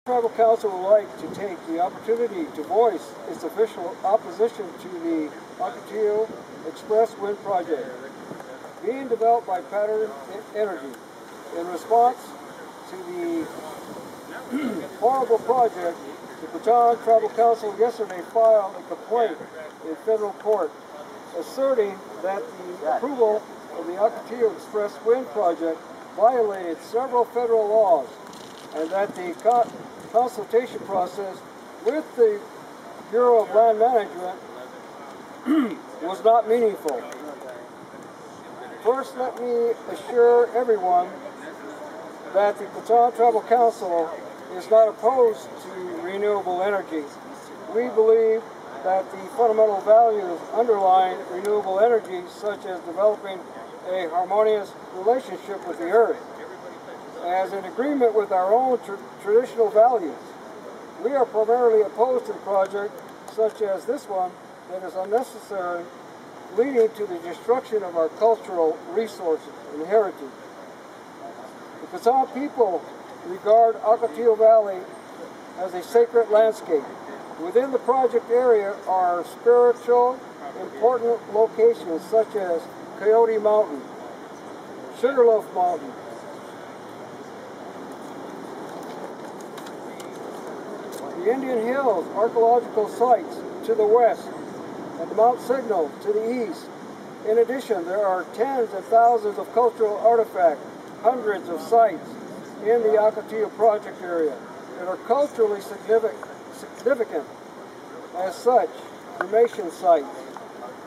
Tribal Council would like to take the opportunity to voice its official opposition to the Ocotillo Express Wind project being developed by Pattern Energy. In response to the horrible project, the Quechan Tribal Council yesterday filed a complaint in federal court asserting that the approval of the Ocotillo Express Wind project violated several federal laws and that the consultation process with the Bureau of Land Management was not meaningful. First, let me assure everyone that the Quechan Tribal Council is not opposed to renewable energy. We believe that the fundamental values underlying renewable energy, such as developing a harmonious relationship with the earth, as in agreement with our own traditional values. We are primarily opposed to the project, such as this one, that is unnecessary, leading to the destruction of our cultural resources and heritage. The Quechan people regard Ocotillo Valley as a sacred landscape. Within the project area are spiritual, important locations such as Coyote Mountain, Sugarloaf Mountain, the Indian Hills archaeological sites to the west, and Mount Signal to the east. In addition, there are tens of thousands of cultural artifacts, hundreds of sites in the Ocotillo project area that are culturally significant. As such, cremation sites,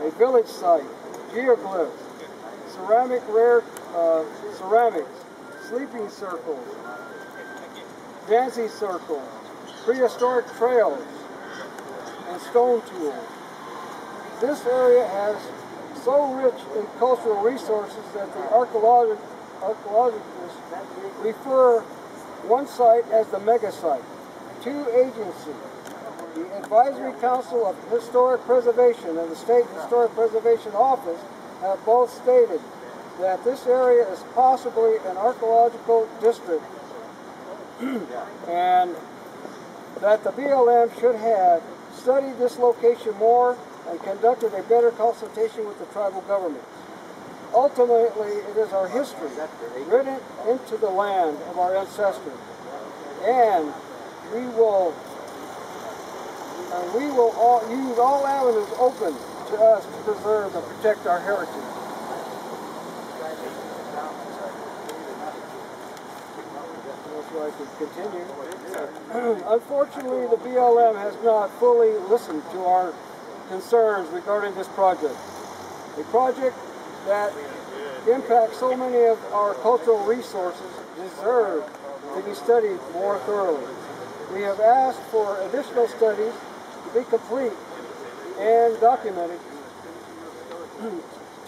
a village site, geoglyphs, ceramics, sleeping circles, dancing circles, prehistoric trails, and stone tools. This area has so rich in cultural resources that the archaeologists refer one site as the mega site. Two agencies, the Advisory Council of Historic Preservation and the State Historic Preservation Office, have both stated that this area is possibly an archaeological district and that the BLM should have studied this location more and conducted a better consultation with the tribal government. Ultimately, it is our history written into the land of our ancestors, and we will use all avenues open to us to preserve and protect our heritage. So I could continue. Unfortunately, the BLM has not fully listened to our concerns regarding this project. A project that impacts so many of our cultural resources deserves to be studied more thoroughly. We have asked for additional studies to be complete and documented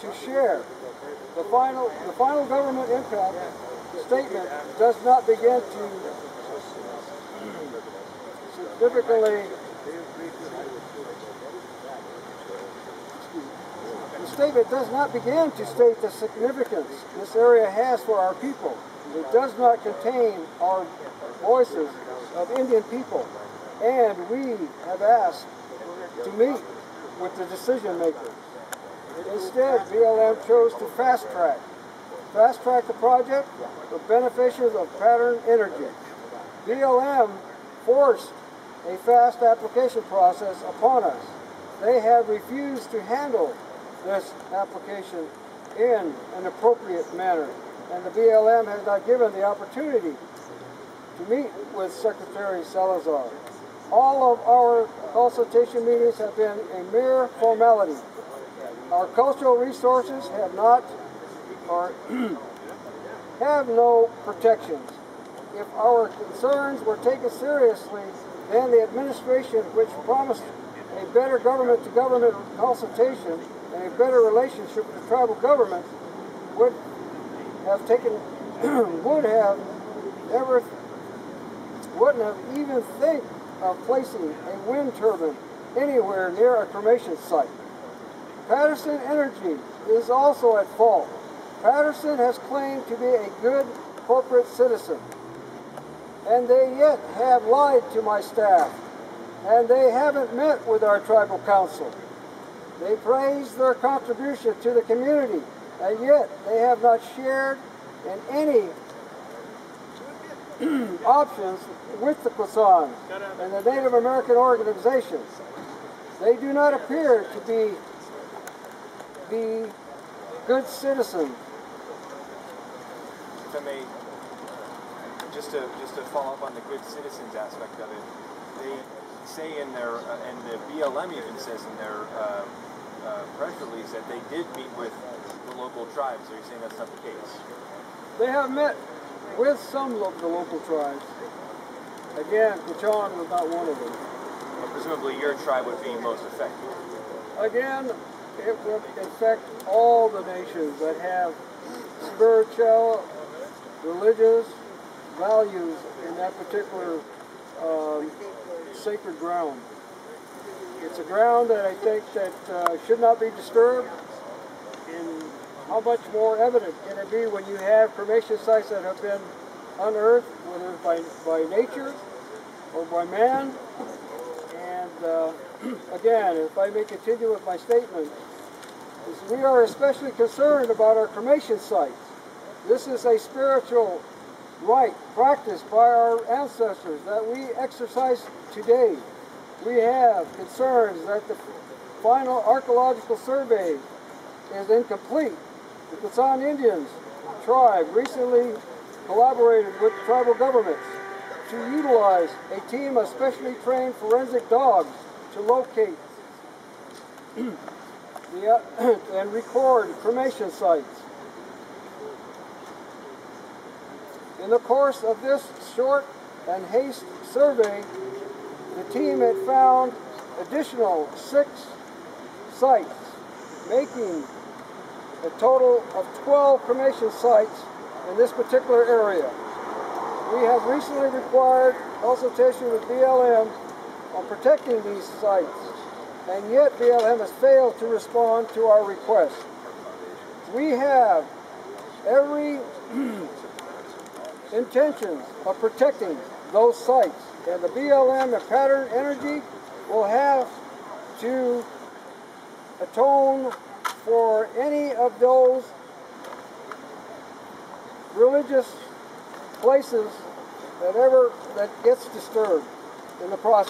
to share. The final government impact statement does not begin to significantly. The statement does not begin to state the significance this area has for our people. It does not contain our voices of Indian people, and we have asked to meet with the decision makers. Instead, BLM chose to fast track the project for beneficiaries of Pattern Energy. BLM forced a fast application process upon us. They have refused to handle this application in an appropriate manner, and the BLM has not given the opportunity to meet with Secretary Salazar. All of our consultation meetings have been a mere formality. Our cultural resources have not or have no protections. If our concerns were taken seriously, then the administration, which promised a better government-to-government consultation and a better relationship with the tribal government, wouldn't have even think of placing a wind turbine anywhere near a cremation site. Patterson Energy is also at fault. Patterson has claimed to be a good corporate citizen and they yet have lied to my staff, and they haven't met with our tribal council. They praise their contribution to the community, and yet they have not shared in any options with the Quechan and the Native American organizations. They do not appear to be good citizens. If I may, just to follow up on the good citizens aspect of it, they say in their, and the BLM even says in their press release that they did meet with the local tribes. Are you saying that's not the case? They have met with some of the local tribes. Again, Quechan was not one of them. But presumably your tribe would be most affected. Again, it would affect all the nations that have spiritual, religious values in that particular sacred ground. It's a ground that I think that should not be disturbed. And how much more evident can it be when you have cremation sites that have been unearthed, whether by nature or by man? And again, if I may continue with my statement, is we are especially concerned about our cremation sites. This is a spiritual rite practiced by our ancestors that we exercise today. We have concerns that the final archaeological survey is incomplete. The Quechan Indians tribe recently collaborated with tribal governments to utilize a team of specially trained forensic dogs to locate and record cremation sites. In the course of this short and haste survey, the team had found additional 6 sites, making a total of 12 cremation sites in this particular area. We have recently required consultation with BLM on protecting these sites, and yet BLM has failed to respond to our request. We have every intentions of protecting those sites, and the BLM and Pattern Energy will have to atone for any of those religious places that gets disturbed in the process.